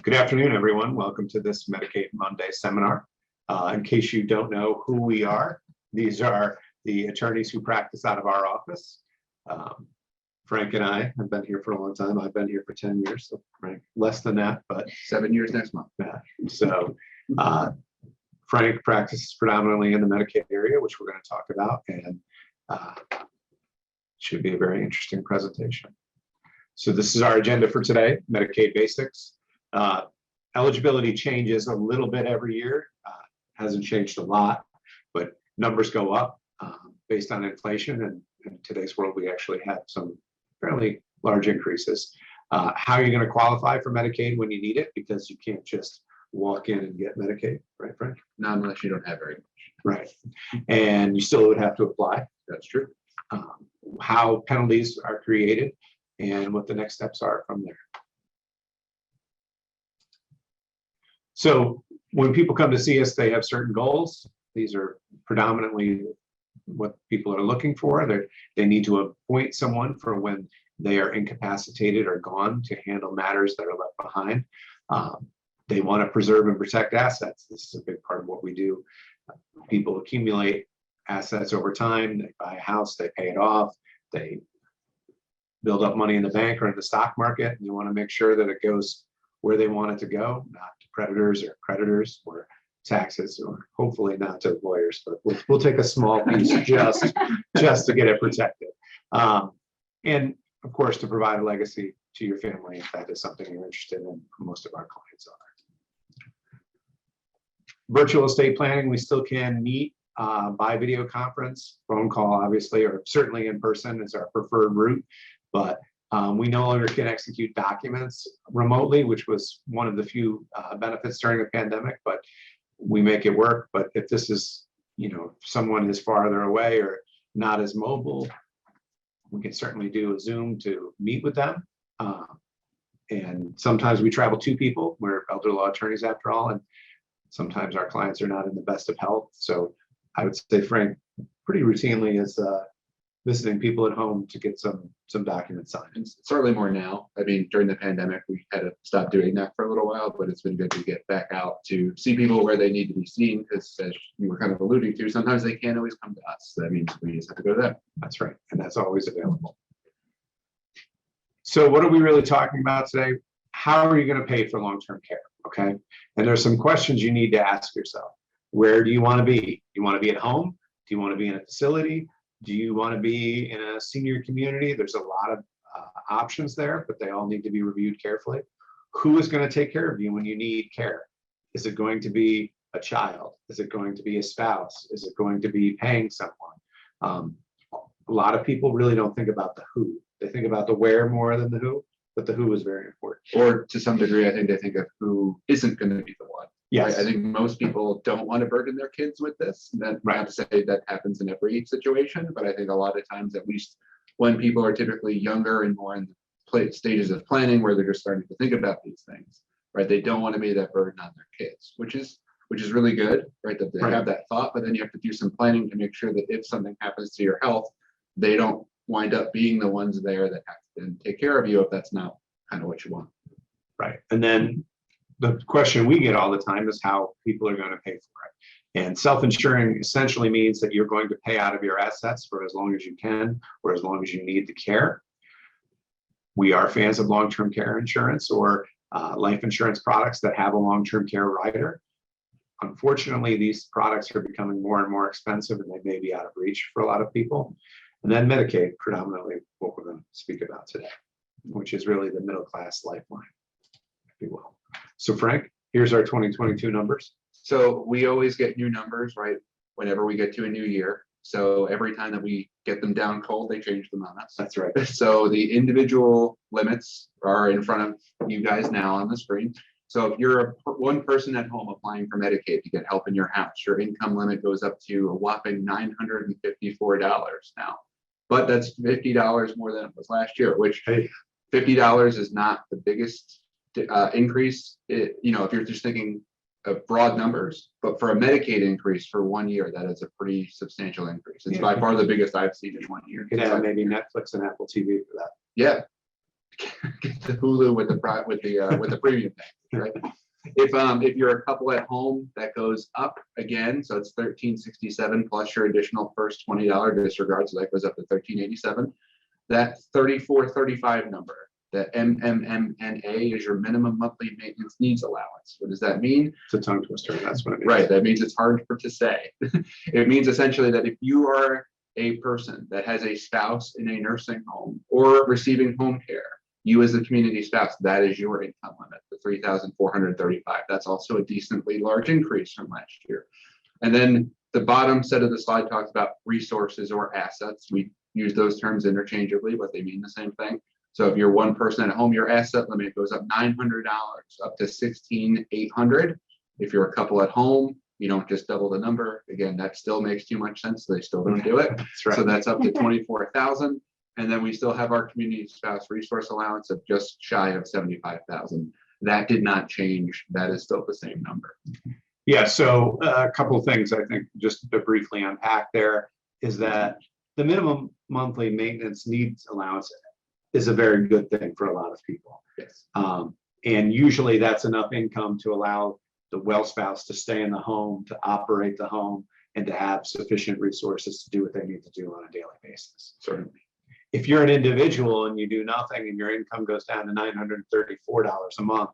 Good afternoon, everyone. Welcome to this Medicaid Monday seminar. In case you don't know who we are, these are the attorneys who practice out of our office. Frank and I have been here for a long time. I've been here for 10 years, so Frank less than that, but 7 years next month. Yeah. So Frank practices predominantly in the Medicaid area, which we're going to talk about, and should be a very interesting presentation. So this is our agenda for today: Medicaid basics. Eligibility changes a little bit every year. Hasn't changed a lot, but numbers go up based on inflation. And in today's world, we actually have some fairly large increases. How are you going to qualify for Medicaid when you need it? Because you can't just walk in and get Medicaid, right, Frank? Not unless you don't have very much. Right. And you still would have to apply. That's true. How penalties are created and what the next steps are from there. So when people come to see us, they have certain goals. These are predominantly what people are looking for. They need to appoint someone for when they are incapacitated or gone to handle matters that are left behind. They want to preserve and protect assets. This is a big part of what we do. People accumulate assets over time. They buy a house, they pay it off, they build up money in the bank or in the stock market, and you want to make sure that it goes where they want it to go, not to predators or creditors or taxes, or hopefully not to lawyers, but we'll take a small piece just to get it protected. And of course, to provide a legacy to your family if that is something you're interested in. Most of our clients are. Virtual estate planning, we still can meet by video conference, phone call, obviously, or certainly in person is our preferred route, but we no longer can execute documents remotely, which was one of the few benefits during the pandemic, but we make it work. But if this is, someone is farther away or not as mobile, we can certainly do a Zoom to meet with them. And sometimes we travel two people. We're elder law attorneys after all, and sometimes our clients are not in the best of health. So I would say Frank pretty routinely is visiting people at home to get some documents signed. And certainly more now. I mean, during the pandemic, we had to stop doing that for a little while, but it's been good to get back out to see people where they need to be seen, because as you were kind of alluding to, sometimes they can't always come to us. That means we just have to go to them. That's right, and that's always available. So what are we really talking about today? How are you going to pay for long-term care, okay? And there's some questions you need to ask yourself. Where do you want to be? Do you want to be at home? Do you want to be in a facility? Do you want to be in a senior community? There's a lot of options there, but they all need to be reviewed carefully. Who is going to take care of you when you need care? Is it going to be a child? Is it going to be a spouse? Is it going to be paying someone? A lot of people really don't think about the who. They think about the where more than the who, but the who is very important. Or to some degree, I think they think of who isn't going to be the one. Yes. I think most people don't want to burden their kids with this. That, right. Not to say that happens in every situation, but I think a lot of times, at least when people are typically younger and more in the stages of planning where they're just starting to think about these things, right? They don't want to be that burden on their kids, which is really good, right? That they right. have that thought, but then you have to do some planning to make sure that if something happens to your health, they don't wind up being the ones there that have to take care of you if that's not kind of what you want. Right. And then the question we get all the time is how people are going to pay for it. And self-insuring essentially means that you're going to pay out of your assets for as long as you can or as long as you need the care. We are fans of long-term care insurance or life insurance products that have a long-term care rider. Unfortunately, these products are becoming more and more expensive, and they may be out of reach for a lot of people. And then Medicaid, predominantly what we're going to speak about today, which is really the middle-class lifeline, if you will. So Frank, here's our 2022 numbers. So we always get new numbers, right? Whenever we get to a new year. So every time that we get them down cold, they change them on us. That's right. So the individual limits are in front of you guys now on the screen. So if you're one person at home applying for Medicaid to get help in your house, your income limit goes up to a whopping $954 now. But that's $50 more than it was last year, which $50 is not the biggest increase. If you're just thinking of broad numbers, but for a Medicaid increase for 1 year, that is a pretty substantial increase. It's by far the biggest I've seen in 1 year. You could have maybe Netflix and Apple TV for that. Yeah. get the Hulu with the premium package, right? If you're a couple at home, that goes up again, so it's $13.67 plus your additional first $20 disregard, so that goes up to $13.87. That $34.35 number, the MMMNA, is your minimum monthly maintenance needs allowance. What does that mean? It's a tongue twister. That's what it means. Right. That means it's hard to say. It means essentially that if you are a person that has a spouse in a nursing home or receiving home care, you as the community spouse, that is your income limit, the $3,435. That's also a decently large increase from last year. And then the bottom set of the slide talks about resources or assets. We use those terms interchangeably, but they mean the same thing. So if you're one person at home, your asset limit goes up $900 up to $16,800. If you're a couple at home, you don't just double the number. Again, that still makes too much sense. So they still don't do it. That's right. So that's up to 24,000. And then we still have our community spouse resource allowance of just shy of 75,000. That did not change. That is still the same number. Yeah, so a couple of things I think just to briefly unpack there is that the minimum monthly maintenance needs allowance is a very good thing for a lot of people. Yes. And usually that's enough income to allow the well spouse to stay in the home, to operate the home, and to have sufficient resources to do what they need to do on a daily basis. Certainly. If you're an individual and you do nothing and your income goes down to $934 a month,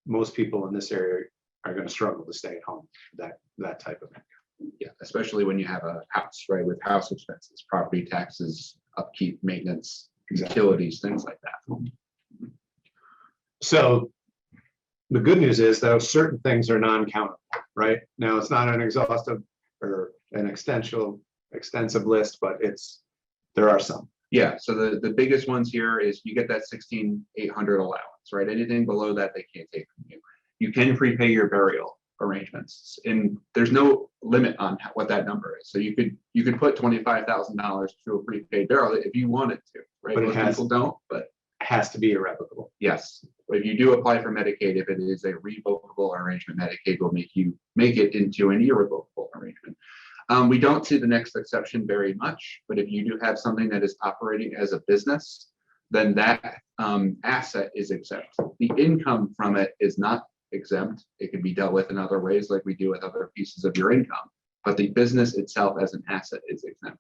most people in this area are going to struggle to stay at home, that type of income. Yeah, especially when you have a house, right, with house expenses, property taxes, upkeep, maintenance, utilities, things like that. So the good news is, though, certain things are non-countable, right? Now, it's not an exhaustive or an extensive list, but there are some. Yeah, so the biggest ones here is you get that $16,800 allowance, right? Anything below that, they can't take from you. You can prepay your burial arrangements, and there's no limit on what that number is. So you could put $25,000 to a prepaid burial if you wanted to, right? But Most people don't, but it has to be irrevocable. yes. But if you do apply for Medicaid, if it is a revocable arrangement, Medicaid will make it into an irrevocable arrangement. We don't see the next exception very much, but if you do have something that is operating as a business, then that asset is exempt. The income from it is not exempt. It can be dealt with in other ways, like we do with other pieces of your income, but the business itself as an asset is exempt.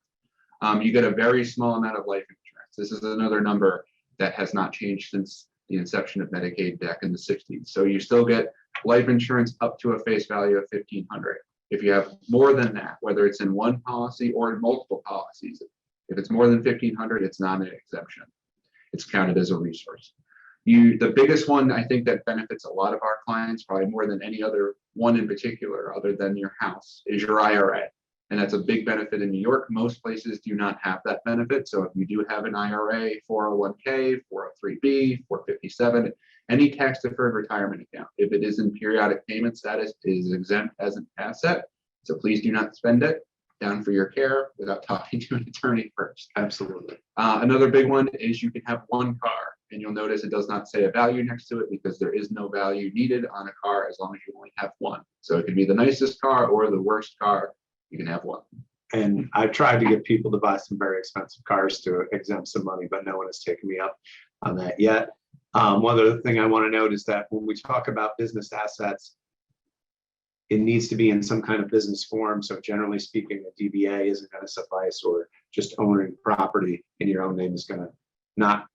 You get a very small amount of life insurance. This is another number that has not changed since the inception of Medicaid back in the 60s. So you still get life insurance up to a face value of $1,500. If you have more than that, whether it's in one policy or in multiple policies, if it's more than $1,500, it's not an exemption. It's counted as a resource. The biggest one I think that benefits a lot of our clients, probably more than any other one in particular, other than your house, is your IRA. And that's a big benefit in New York. Most places do not have that benefit. So if you do have an IRA, 401k, 403b, 457, any tax deferred retirement account, if it is in periodic payment status, is exempt as an asset. So please do not spend it down for your care without talking to an attorney first. Absolutely. Another big one is you can have one car, and you'll notice it does not say a value next to it because there is no value needed on a car as long as you only have one. So it could be the nicest car or the worst car. You can have one. And I've tried to get people to buy some very expensive cars to exempt some money, but no one has taken me up on that yet. One other thing I want to note is that when we talk about business assets, it needs to be in some kind of business form. So generally speaking, a DBA isn't going to suffice, or just owning property in your own name is going to not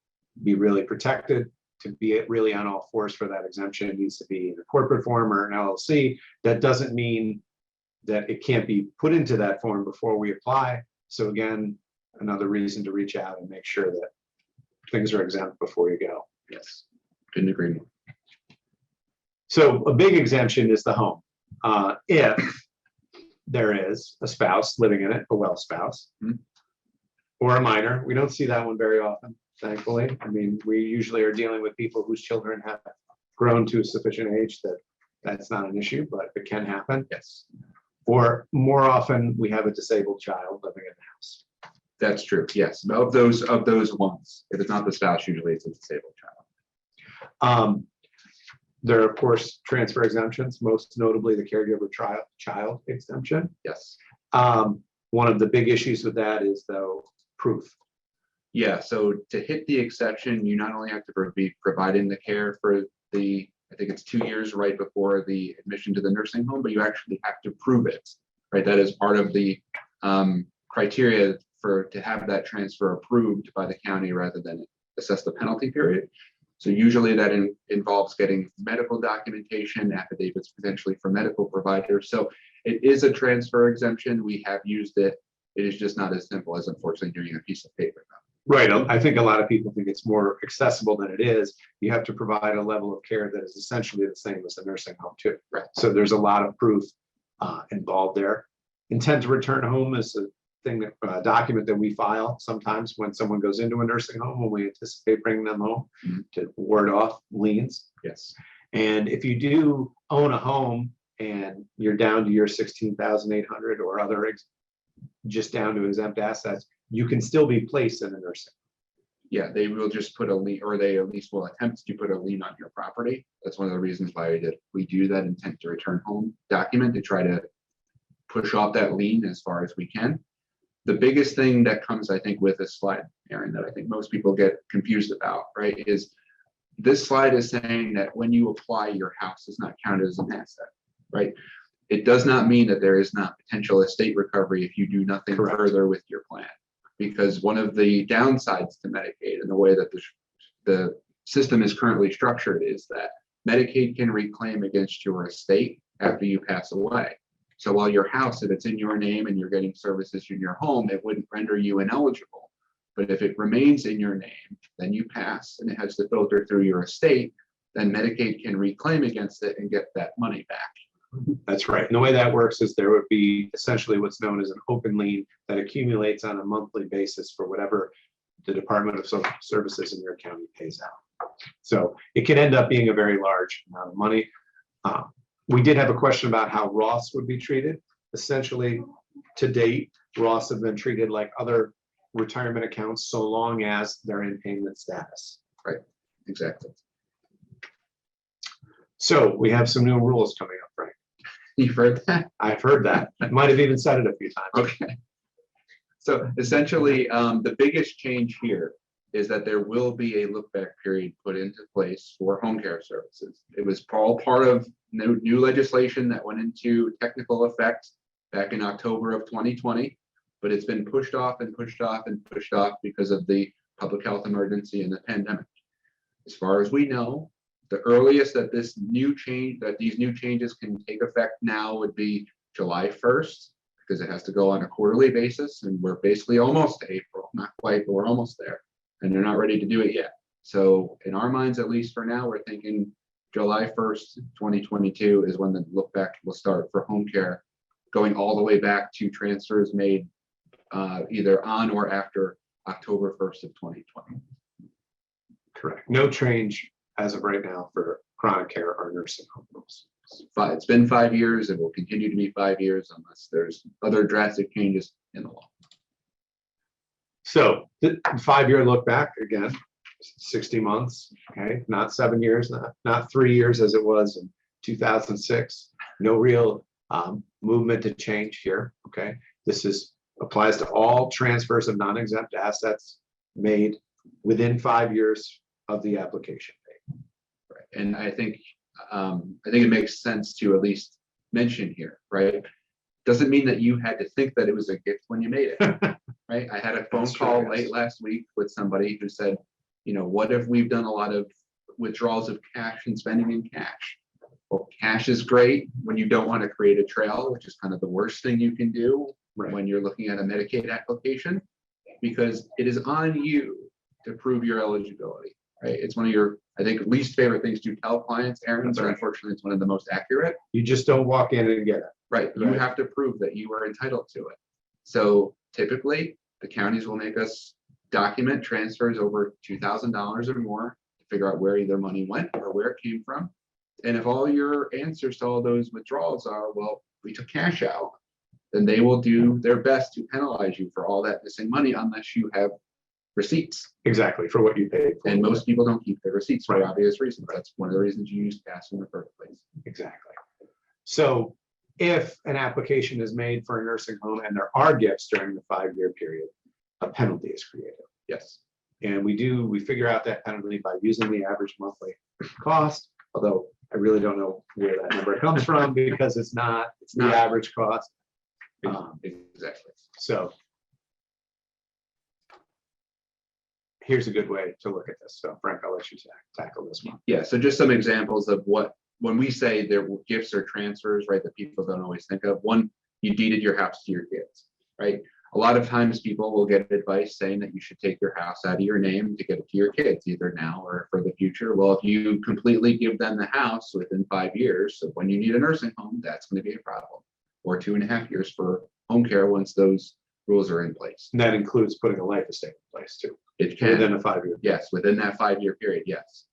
be really protected. To be really on all fours for that exemption, it needs to be in a corporate form or an LLC. That doesn't mean that it can't be put into that form before we apply. So again, another reason to reach out and make sure that things are exempt before you go. Yes, couldn't agree more. So a big exemption is the home. If there is a spouse living in it, a well spouse, or a minor. We don't see that one very often, thankfully. I mean, we usually are dealing with people whose children have grown to a sufficient age that that's not an issue, but it can happen. Yes. Or more often, we have a disabled child living in the house. That's true. Yes. Of those ones, if it's not the spouse, usually it's a disabled child. There are, of course, transfer exemptions, most notably the caregiver child exemption. Yes. One of the big issues with that is, though, proof. Yeah, so to hit the exception, you not only have to be providing the care for I think it's 2 years right before the admission to the nursing home, but you actually have to prove it, right? That is part of the criteria to have that transfer approved by the county rather than assess the penalty period. So usually that involves getting medical documentation, affidavits potentially from medical providers. So it is a transfer exemption. We have used it. It is just not as simple as unfortunately doing a piece of paper. Right. I think a lot of people think it's more accessible than it is. You have to provide a level of care that is essentially the same as a nursing home too. Right. So there's a lot of proof involved there. Intent to return home is a thing that document that we file sometimes when someone goes into a nursing home, when we anticipate bringing them home to ward off liens. Yes. And if you do own a home and you're down to your 16,800 or other just down to exempt assets, you can still be placed in a nursing. Yeah, they will just put a lien, or they at least will attempt to put a lien on your property. That's one of the reasons why we do that intent to return home document, to try to push off that lien as far as we can. The biggest thing that comes, I think, with this slide, Aaron, that I think most people get confused about, right, is this slide is saying that when you apply, your house is not counted as an asset, right? It does not mean that there is not potential estate recovery if you do nothing further with your plan. Because one of the downsides to Medicaid and the way that the system is currently structured is that Medicaid can reclaim against your estate after you pass away. So while your house, if it's in your name and you're getting services in your home, it wouldn't render you ineligible. But if it remains in your name, then you pass and it has to filter through your estate, then Medicaid can reclaim against it and get that money back. That's right. And the way that works is there would be essentially what's known as an open lien that accumulates on a monthly basis for whatever the Department of Social Services in your county pays out. So it can end up being a very large amount of money. We did have a question about how Roths would be treated. Essentially, to date, Roths have been treated like other retirement accounts so long as they're in payment status. Right, exactly. So we have some new rules coming up, right? You've heard that? I've heard that. I might have even said it a few times. Okay. So essentially, the biggest change here is that there will be a look back period put into place for home care services. It was all part of new legislation that went into technical effect back in October of 2020, but it's been pushed off and pushed off and pushed off because of the public health emergency and the pandemic. As far as we know, the earliest that these new changes can take effect now would be July 1st, because it has to go on a quarterly basis, and we're basically almost to April, not quite, but we're almost there, and they're not ready to do it yet. So in our minds, at least for now, we're thinking July 1st, 2022 is when the look back will start for home care, going all the way back to transfers made either on or after October 1st of 2020. Correct. No change as of right now for chronic care or nursing home rules. It's been 5 years. It will continue to be 5 years unless there's other drastic changes in the law. So the 5-year look back, again, 60 months, okay, not 7 years, not 3 years as it was in 2006. No real movement to change here, okay? This applies to all transfers of non-exempt assets made within 5 years of the application date. Right. And I think it makes sense to at least mention here, right? Doesn't mean that you had to think that it was a gift when you made it, right? I had a phone call late last week with somebody who said, you know, what if we've done a lot of withdrawals of cash and spending in cash? Well, cash is great when you don't want to create a trail, which is kind of the worst thing you can do when you're looking at a Medicaid application, because it is on you to prove your eligibility, right? It's one of your, I think, least favorite things to tell clients, Aaron, but unfortunately it's one of the most accurate. You just don't walk in and get it. Right, you have to prove that you are entitled to it. So typically, the counties will make us document transfers over $2,000 or more to figure out where either money went or where it came from. And if all your answers to all those withdrawals are, well, we took cash out, then they will do their best to penalize you for all that missing money unless you have receipts. Exactly, for what you paid for. And most people don't keep their receipts for obvious reasons. That's one of the reasons you use cash in the first place. Exactly. So if an application is made for a nursing home and there are gifts during the 5-year period, a penalty is created. Yes. And we figure out that penalty by using the average monthly cost, although I really don't know where that number comes from because it's not the average cost. Exactly. So here's a good way to look at this. So Frank, I'll let you tackle this one. Yeah, so just some examples of what, when we say there were gifts or transfers, right, that people don't always think of. One, you deeded your house to your kids, right? A lot of times people will get advice saying that you should take your house out of your name to get it to your kids, either now or for the future. Well, if you completely give them the house within 5 years, so when you need a nursing home, that's going to be a problem. Or 2.5 years for home care once those rules are in place. And that includes putting a life estate in place too. It can. Within a 5-year. Yes, within that 5-year period, yes.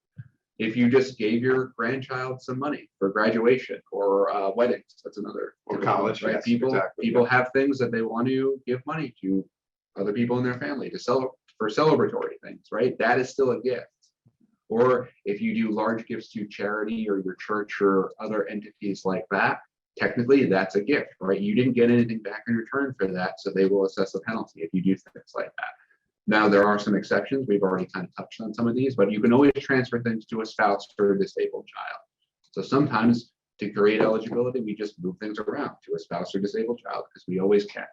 If you just gave your grandchild some money for graduation or weddings, that's another. Or college, right? yes, People exactly. have things that they want to give money to other people in their family to sell for celebratory things, right? That is still a gift. Or if you do large gifts to charity or your church or other entities like that, technically that's a gift, right? You didn't get anything back in return for that, so they will assess a penalty if you do things like that. Now, there are some exceptions. We've already kind of touched on some of these, but you can always transfer things to a spouse or a disabled child. So sometimes to create eligibility, we just move things around to a spouse or disabled child because we always can.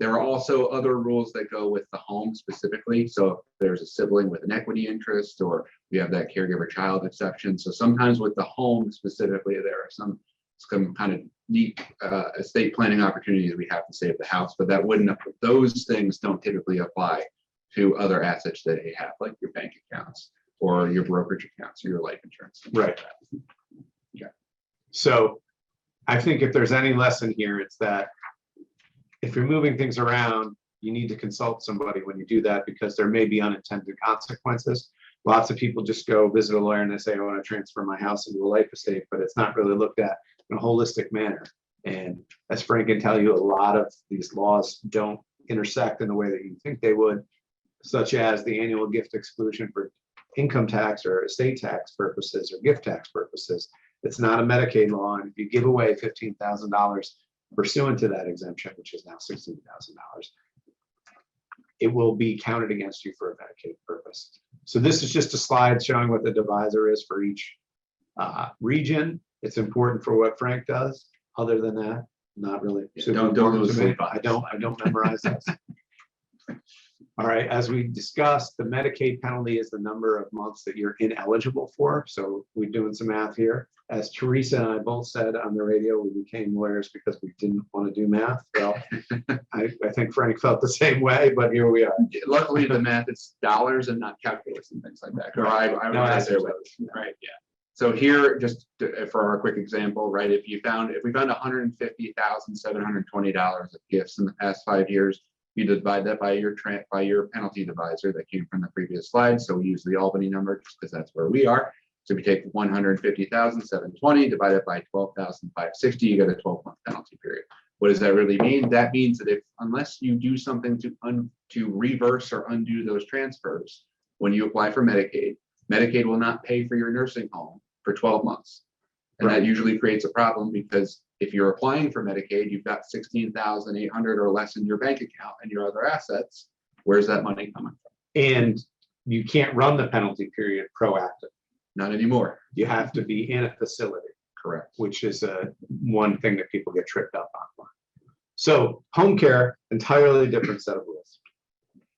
There are also other rules that go with the home specifically. So if there's a sibling with an equity interest, or we have that caregiver child exception. So sometimes with the home specifically, there are some kind of neat estate planning opportunities we have to save the house, but that wouldn't, those things don't typically apply to other assets that you have, like your bank accounts or your brokerage accounts or your life insurance. Right. Yeah. So I think if there's any lesson here, it's that if you're moving things around, you need to consult somebody when you do that because there may be unintended consequences. Lots of people just go visit a lawyer and they say, I want to transfer my house into a life estate, but it's not really looked at in a holistic manner. And as Frank can tell you, a lot of these laws don't intersect in the way that you think they would, such as the annual gift exclusion for income tax or estate tax purposes or gift tax purposes. It's not a Medicaid law. And if you give away $15,000 pursuant to that exemption, which is now $16,000, it will be counted against you for a Medicaid purpose. So this is just a slide showing what the divisor is for each region. It's important for what Frank does. Other than that, not really. Don't lose sleep on I don't memorize this. All right, as we discussed, the Medicaid penalty is the number of months that you're ineligible for. So we're doing some math here. As Teresa and I both said on the radio, we became lawyers because we didn't want to do math. Well, I think Frank felt the same way, but here we are. Luckily, the math is dollars and not calculus and things like that. Or I would that's say, right? Yeah. So here, just for our quick example, right? If we found $150,720 of gifts in the past 5 years, you divide that by your penalty divisor that came from the previous slide. So we use the Albany number just because that's where we are. So we take 150,720 divided by 12,560, you get a 12-month penalty period. What does that really mean? That means that unless you do something to reverse or undo those transfers, when you apply for Medicaid, Medicaid will not pay for your nursing home for 12 months. And that usually creates a problem because if you're applying for Medicaid, you've got $16,800 or less in your bank account and your other assets. Where's that money coming from? And you can't run the penalty period proactive. Not anymore. You have to be in a facility. Correct. Which is one thing that people get tripped up on. So home care, entirely different set of rules.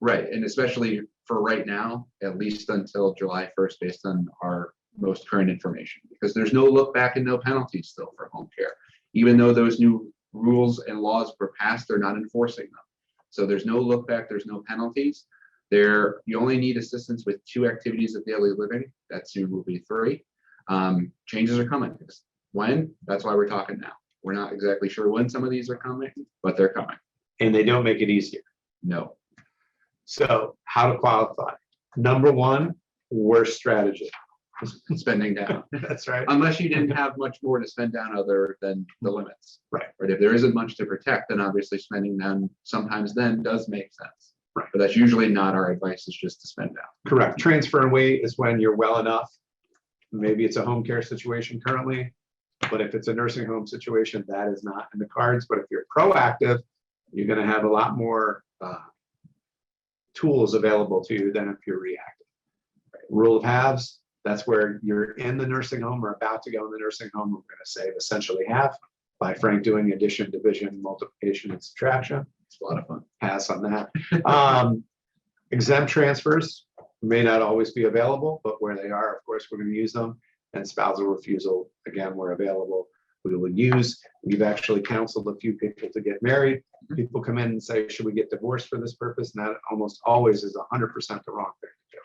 Right, and especially for right now, at least until July 1st, based on our most current information, because there's no look back and no penalties still for home care. Even though those new rules and laws were passed, they're not enforcing them. So there's no look back, there's no penalties. You only need assistance with 2 activities of daily living. That soon will be 3. Changes are coming. When? That's why we're talking now. We're not exactly sure when some of these are coming, but they're coming. And they don't make it easier. No. So how to qualify? Number 1, worst strategy. Spending down. That's right. Unless you didn't have much more to spend down other than the limits. Right. But if there isn't much to protect, then obviously spending down sometimes then does make sense. Right. But that's usually not our advice, is just to spend down. Correct. Transfer and wait is when you're well enough. Maybe it's a home care situation currently, but if it's a nursing home situation, that is not in the cards. But if you're proactive, you're going to have a lot more tools available to you than if you're reactive. Rule of halves, that's where you're in the nursing home or about to go in the nursing home. We're going to save essentially half by Frank doing addition, division, multiplication, and subtraction. It's a lot of fun. Pass on that. Exempt transfers may not always be available, but where they are, of course, we're going to use them. And spousal refusal, again, where available, we will use. We've actually counseled a few people to get married. People come in and say, should we get divorced for this purpose? And that almost always is 100% the wrong thing to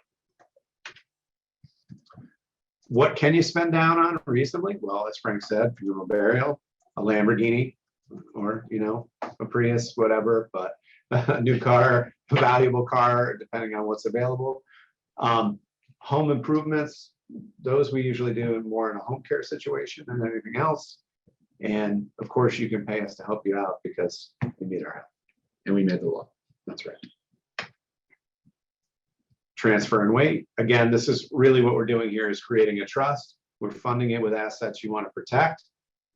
do. What can you spend down on reasonably? Well, as Frank said, funeral burial, a Lamborghini, or, you know, a Prius, whatever, but a new car, a valuable car, depending on what's available. Home improvements, those we usually do more in a home care situation than anything else. And of course, you can pay us to help you out because we need our help. And we made the law. That's right. Transfer and wait. Again, this is really what we're doing here is creating a trust. We're funding it with assets you want to protect.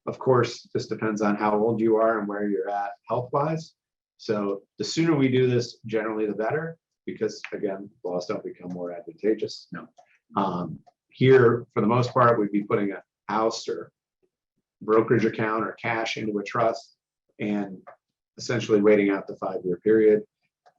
Of course, this depends on how old you are and where you're at health-wise. So the sooner we do this, generally the better, because again, laws don't become more advantageous. No. Here, for the most part, we'd be putting a house or brokerage account or cash into a trust and essentially waiting out the 5-year period.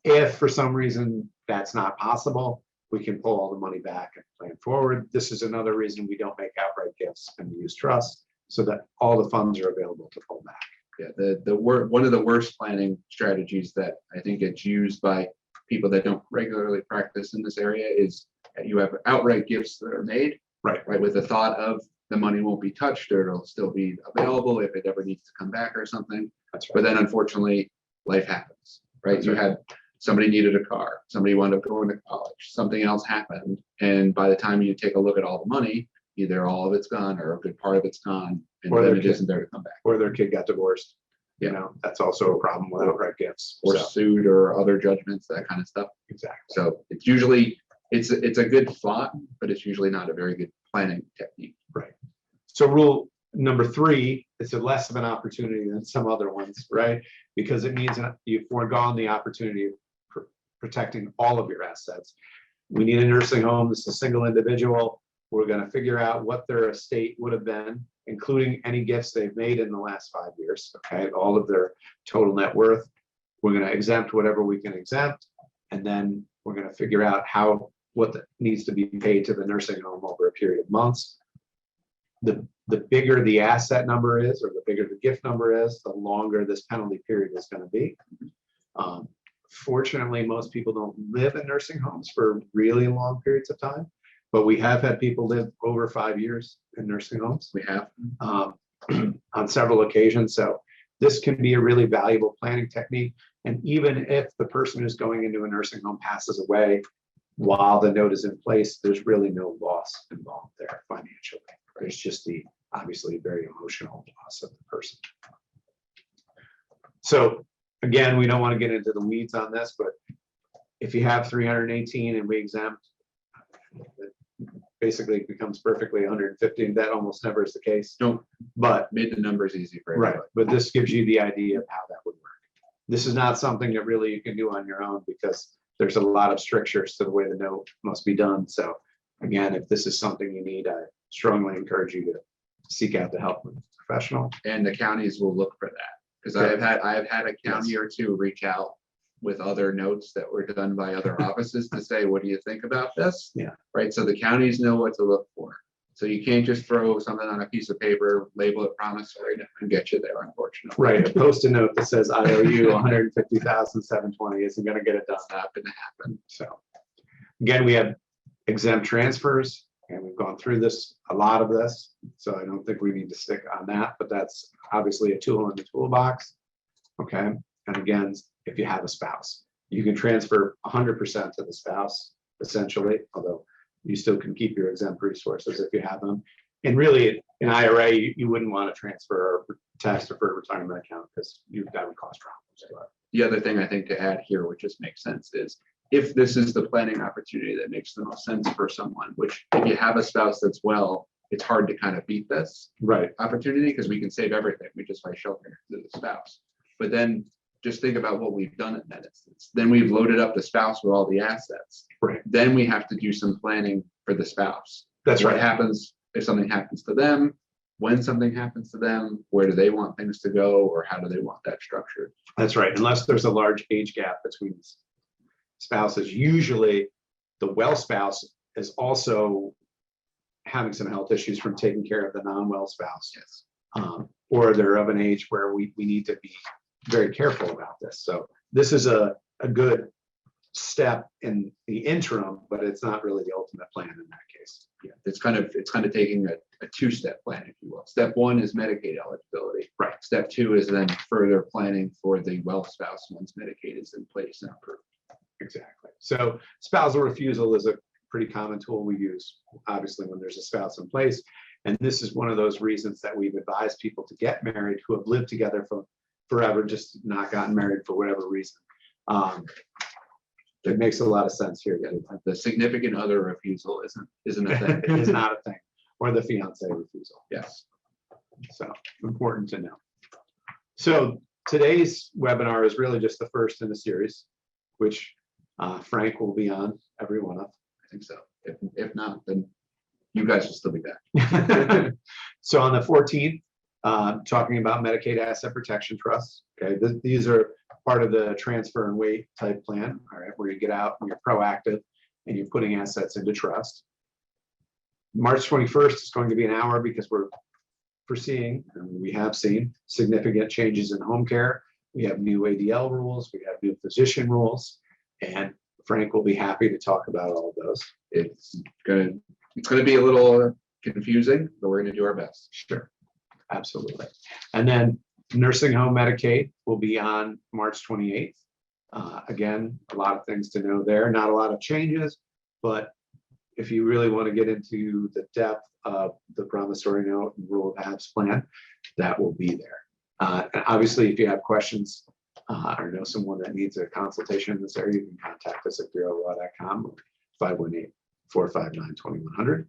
If for some reason that's not possible, we can pull all the money back and plan forward. This is another reason we don't make outright gifts and we use trusts so that all the funds are available to pull back. Yeah, one of the worst planning strategies that I think it's used by people that don't regularly practice in this area is that you have outright gifts that are made, Right. with the thought of the money won't be touched or it'll still be available if it ever needs to come back or something. That's right. But then unfortunately, life happens, right? That's You right. had somebody needed a car, somebody wound up going to college, something else happened. And by the time you take a look at all the money, either all of it's gone or a good part of it's gone, and Or then their it kid- isn't there to come back. Or their kid got divorced. Yeah. You know, that's also a problem with outright gifts. Or So, sued or other judgments, that kind of stuff. exactly. So it's usually, it's a good thought, but it's usually not a very good planning technique. So rule number 3, it's a less of an opportunity than some other ones, right? Because it means that you've foregone the opportunity of protecting all of your assets. We need a nursing home. This is a single individual. We're going to figure out what their estate would have been, including any gifts they've made in the last 5 years, okay? All of their total net worth. We're going to exempt whatever we can exempt. And then we're going to figure out what needs to be paid to the nursing home over a period of months. The bigger the asset number is, or the bigger the gift number is, the longer this penalty period is going to be. Fortunately, most people don't live in nursing homes for really long periods of time, but we have had people live over 5 years in nursing homes. We have. On several occasions. So this can be a really valuable planning technique. And even if the person who's going into a nursing home passes away while the note is in place, there's really no loss involved there financially. There's just the obviously very emotional loss of the person. So again, we don't want to get into the weeds on this, but if you have 318 and we exempt, basically it becomes perfectly 150. That almost never is the case. No, But made the numbers easy for right, everybody. but this gives you the idea of how that would work. This is not something that really you can do on your own because there's a lot of strictures to the way the note must be done. So again, if this is something you need, I strongly encourage you to seek out the help of a professional. And the counties will look for that. Because I have had a county or two reach out with other notes that were done by other offices to say, what do you think about this? Yeah. Right. So the counties know what to look for. So you can't just throw something on a piece of paper, label it promissory and get you there, unfortunately. Right, a post-it note that says I owe you 150,720 isn't going to get it done. It's not going to happen. So again, we have exempt transfers, and we've gone through this, a lot of this. So I don't think we need to stick on that, but that's obviously a tool in the toolbox. Okay, and again, if you have a spouse, you can transfer 100% to the spouse, essentially, although you still can keep your exempt resources if you have them. And really, in IRA, you wouldn't want to transfer or tax deferred retirement account because that would cause problems. But The other thing I think to add here, which just makes sense, is if this is the planning opportunity that makes the most sense for someone, which if you have a spouse that's well, it's hard to kind of beat this right, opportunity because we can save everything. We just buy shelter to the spouse. But then just think about what we've done in that instance. Then we've loaded up the spouse with all the assets. Right. Then we have to do some planning for the spouse. That's What right. happens if something happens to them? When something happens to them, where do they want things to go, or how do they want that structured? That's right. Unless there's a large age gap between spouses, usually the well spouse is also having some health issues from taking care of the non-well spouse. Yes. Or they're of an age where we need to be very careful about this. So this is a good step in the interim, but it's not really the ultimate plan in that case. Yeah, it's kind of taking a two-step plan, if you will. Step one is Medicaid eligibility. Right. Step two is then further planning for the well spouse once Medicaid is in place and approved. Exactly. So spousal refusal is a pretty common tool we use, obviously, when there's a spouse in place. And this is one of those reasons that we've advised people to get married who have lived together for forever, just not gotten married for whatever reason. It makes a lot of sense here. The significant other refusal isn't a thing. It is not a thing, or the fiance refusal. Yes. So important to know. So today's webinar is really just the first in the series, which Frank will be on every one of. I think so. If not, then you guys will still be back. So on the 14th, talking about Medicaid Asset Protection Trusts. Okay, these are part of the transfer and wait type plan. All right, where you get out and you're proactive and you're putting assets into trust. March 21st is going to be an hour because we're foreseeing, and we have seen, significant changes in home care. We have new ADL rules, we have new physician rules, and Frank will be happy to talk about all of those. It's gonna be a little confusing, but we're gonna do our best. Sure, absolutely. And then nursing home Medicaid will be on March 28th. Again, a lot of things to know there, not a lot of changes, but if you really want to get into the depth of the promissory note and rule of HALVES plan, that will be there. And obviously, if you have questions or know someone that needs a consultation in this area, you can contact us at bureauoflaw.com or 518-459-2100.